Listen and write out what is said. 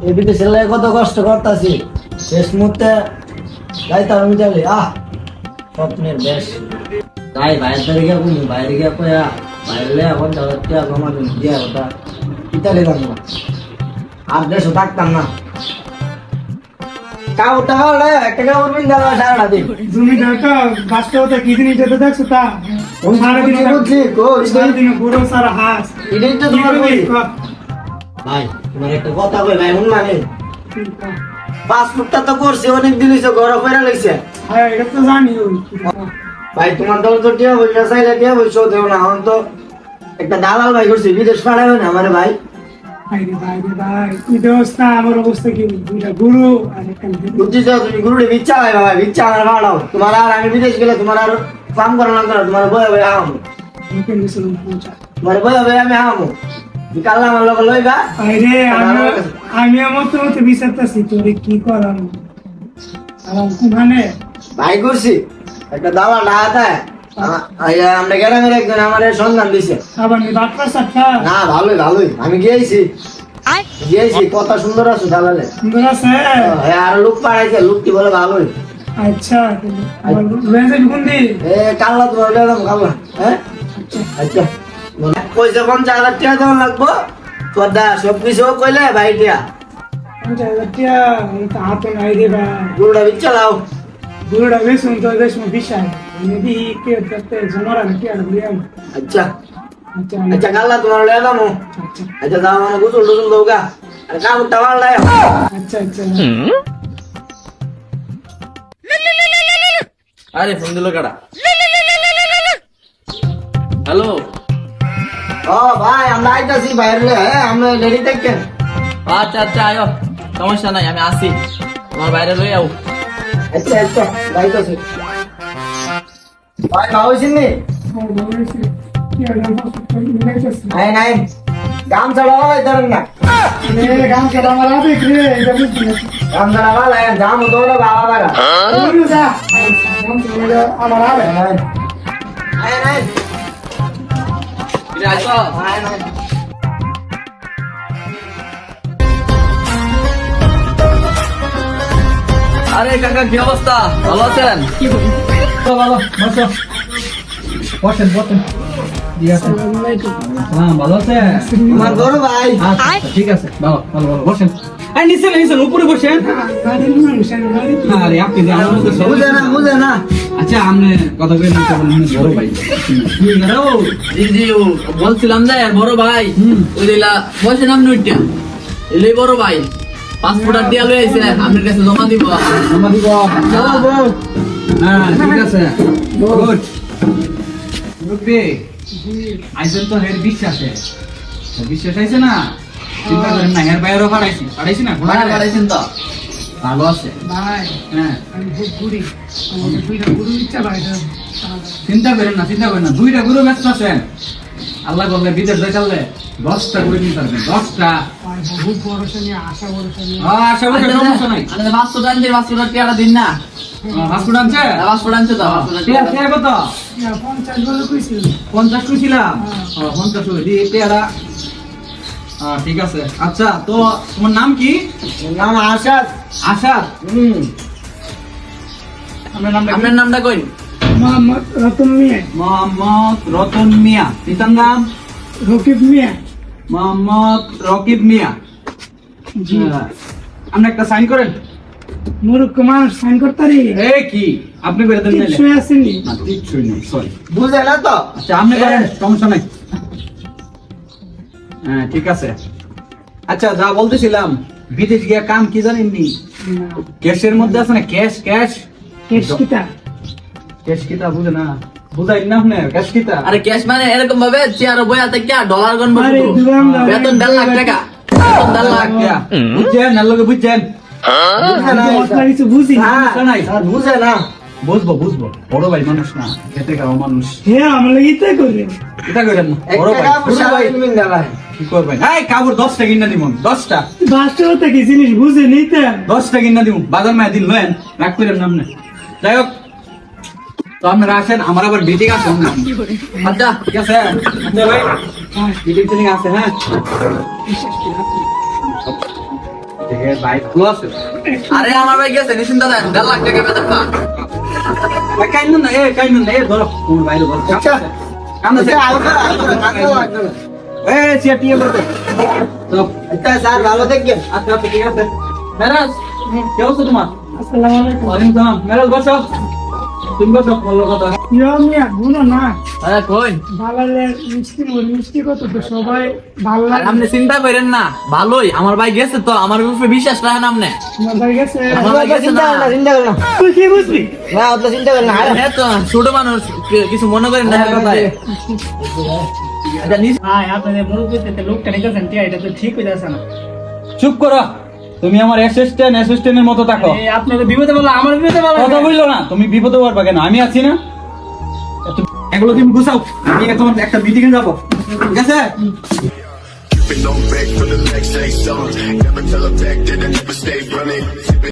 এদিকে ছেলে কত কষ্ট করতেছি, শেষ মুহূর্তে যাইতাম আমি চলে স্বপ্নের বেশ তাই বাইরে থেকে বাইরে গিয়ে কয়া বাইরে এখন টিয়া জমা দিয়ে ওটা ইতালি যাবো না, আর দেশও থাকতাম না। কাউটা হলে একটা কাপড় পিন দেওয়া সারাটা দিন তুমি দেখো বাস্তবতা কি জিনিস যেতে দেখছো তা সারাদিন বুড়ো সারা হাস এটাই তো তোমার ভাই, তোমার একটা কথা কই ভাই, মানে পাসপোর্টটা তো করছে অনেক দিন হইছে, ঘর ফেরা লইছে। হ্যাঁ এটা তো জানি ভাই তোমার দল তো টিয়া পয়সা চাইলে টিয়া পয়সা দেও না, এখন তো একটা দালাল ভাই করছে, বিদেশ পাঠাবে না আমার ভাই। ভাই তুই দোস্ত না, আমার অবস্থা কি দুইটা গুরু আর একটা বুঝছিস তুমি গুরুরে বিচ্ছা ভাই, বাবা বিচ্ছা আমার ভাড়াও তোমার, আর আমি বিদেশ গেলে তোমার আর কাম করা লাগবে না, তোমার বয়ে বয়ে আহামো, তোমার বয়ে বয়ে আমি আহামো, কাল্লা আমার লোক লইবা। আরে আমি আমার তো মতো বিচারতেছি তোরে কি করাম মানে ভাই করছি একটা দাওয়া ডাকাতে আমরা গ্রামের একজন আমার সন্ধান দিছে। আবার ডাক্তার সাথে না ভালোই ভালোই, আমি গিয়েছি কথা সুন্দর আছে দালালে, সুন্দর আছে। আর লোক পাঠাইছে, লোকটি বলে ভালোই। আচ্ছা রেজেন্ট কোনদি কাল্লা তোমার বেদম কাল্লা। হ্যাঁ আচ্ছা পয়সা 50,000 টাকা দেওয়া লাগবো, তোর দা সবকিছু কইলে ভাই টিয়া হাতে নাই রে ভাই গুরুটা বিচ্ছা লাও। গুরুটা বেশুন তো বেশুন বিশাল নদী কে করতে জমারা কি আর বলিয়াম। আচ্ছা আচ্ছা আচ্ছা কাল্লা তোমার লয়ে দামো। আচ্ছা আচ্ছা দাও মানে গুসল টুসল দৌগা, আর কাপড়টা ভালো আচ্ছা আচ্ছা আরে ফোন দিল কাটা। হ্যালো ও ভাই আমরা আইতাছি বাইরে, হ্যাঁ আমরা রেডি থাকেন। আচ্ছা আচ্ছা আয়ো, সমস্যা নাই, আমি আসি, তোমার বাইরে লই যাও। আচ্ছা আচ্ছা যাইতাছি ভাই, ভাবছিস নি নাই নাই গাম ছাড়া ভাই ধরেন না, গান কেটে আমার আবে রে এটা বুঝছি না গাম ছাড়া ভাই জাম তো না বাবা বাবা যা গান কেটে আমার আবে নাই নাই ফিরে আসো। নাই নাই আরে কাকা কি অবস্থা, ভালো আছেন? ভালো বসো, বসেন বসেন। হ্যাঁ ভালো আছে, তোমার বড় ভাই। আচ্ছা, ঠিক আছে, ভালো ভালো ভালো বসেন। এই নিচে নিচেন উপরে বসেন। গাড়ির মানুষ গাড়ি আরে আপনি যে আমার মতো সব- বুঝে না আচ্ছা আপনি কথা কই না কেবল মনে বড় ভাই কি করো? জি জি ও বলছিলাম যে বড় ভাই ওই দিলা বসে নাম নইটা এলে বড় ভাই পাসপোর্ট আর দিয়া লই আইছে, আপনার কাছে জমা দিব। জমা দিব। হ্যাঁ ঠিক আছে, গুড। রুবি আইছেন তো হের বিশ্বাসে, বিশ্বাস আইছে না, চিন্তা করেন না, হের বাইরেও পাঠাইছি না, ঘোড়া ভাড়া বাড়াইছেন তো ভালো আছে। ভাই হ্যাঁ আমি খুব ঘুরি আমাদের দুইটা গুরু ইচ্ছা ভাই চিন্তা করেন না, দুইটা গুরু ব্যস্ত আছেন, আল্লাহ বললে বিদেশ যাই চাললে 10টা করে নিতে পারবেন, 10টা। বহুত ভরসা নিয়ে আশা ভরসা নিয়ে আশা করি সমস্যা নাই। আরে পাসপোর্ট আনছে, পাসপোর্ট টিয়াটা দিন না। হাসপুট আনছে, পাসপোর্ট আনছে তো, পাসপোর্ট টিয়া কত? 50 বলে কইছিল 50 কইছিলাম। 50 করে দিয়ে টিয়ারা। ঠিক আছে। আচ্ছা তো তোমার নাম কি? নাম আশাদ। আশাদ। আপনার নামটা কি? আপনার নামটা কই? মোহাম্মদ রতন মিয়া মোহাম্মদ রতন মিয়া। পিতার নাম? রকিব মিয়া মোহাম্মদ রকিব মিয়া। জি আপনি একটা সাইন করেন। মুরুখ মানুষ সাইন করতারি এই কি আপনি করে দেন নাইলে? শুয়ে আসেনি না কিছুই নেই, সরি। বুঝে না তো? আচ্ছা আপনি করেন, সমস্যা নাই। হ্যাঁ ঠিক আছে। আচ্ছা যা বলতেছিলাম, বিদেশ গিয়া কাম কি জানেননি? ক্যাশের মধ্যে আছে না, ক্যাশ ক্যাশ কেস কিতা ক্যাশ কিতা বুঝে না, বুঝাই না আপনার ক্যাশ কিতা? আরে ক্যাশ মানে এরকম ভাবে চেয়ার বইয়া থেকে ডলার গণবো, আরে দুরান্দা বেতন 1.5 লাখ টাকা, বেতন 1.5 লাখ। বুঝছেন না, লোকে বুঝছেন? বুঝে না মশলা কিছু বুঝি না সমস্যা নাই, স্যার, বুঝে না বুঝবো বুঝবো, বড় ভাই মানুষ না, খেতে খাওয়া মানুষ। হ্যাঁ আমরা ইতে করি এটা করেন না, বড় একটা ভাই কাপড় ছোট ভাই সারা কিনবেন না ভাই। কি করবেন? এই কাপড় 10টা কিনা দিব, 10টা বাসটা থেকে জিনিস বুঝে নিতে 10টা কিনা দিব, বাজার মায় দিন লয়েন, রাখ করেন নামনে। যাই হোক, তো আপনারা আসেন, আমার আবার মিটিং আছে। আচ্ছা ঠিক আছে, আচ্ছা ভাই মিটিং টিটিং আছে। হ্যাঁ এর বাইক ক্লোজ আরে আমার ভাই গেছে নিশ্চিন্ত দেন 1.5 লাখ টাকা বেতন পান কাইনুন না এ ধরো তোমার বাইরে বল আচ্ছা কামনা আচ্ছা, আচ্ছা, আচ্ছা। এ সিআরটিএ বলতে তো আচ্ছা স্যার ভালো থাকবেন। আচ্ছা আচ্ছা, ঠিক আছে মেরাজ কি অবস্থা তোমার আসসালামু আলাইকুম ওয়ালাইকুম সালাম মেরাজ বসো তুমি বসো বললো কথা ইয়া মিয়া গুনো না আরে কই ভালো মিষ্টি কত তো সবাই ভালো আর লাগে আপনি চিন্তা করেন না ভালোই আমার ভাই গেছে তো আমার উপরে বিশ্বাস রাখেন আপনি তোমার ভাই গেছে আমার ভাই গেছে চিন্তা না করেন না, চিন্তা করেন না। তুই কি বুঝবি না, অত চিন্তা করেন না। আরে, হ্যাঁ তো ছোট মানুষ কিছু মনে করেন না এর কথায় আচ্ছা ভাই আপনাদের মুরব্বীতে লোকটা রেখেছেন টিয়া এটা তো ঠিক হয়ে যাচ্ছে না চুপ করো তুমি আমার অ্যাসিস্ট্যান্টের মতো থাকো আপনি তো বিপদে বলা আমার বিপদে বলা কথা বললো না তুমি বিপদে পড়বা কেন আমি আছি না এগুলো তুমি গুছাও আমি এখন একটা মিটিং এ যাবো ঠিক আছে Keeping on back for the next say something. Never tell a fact that I never stay running.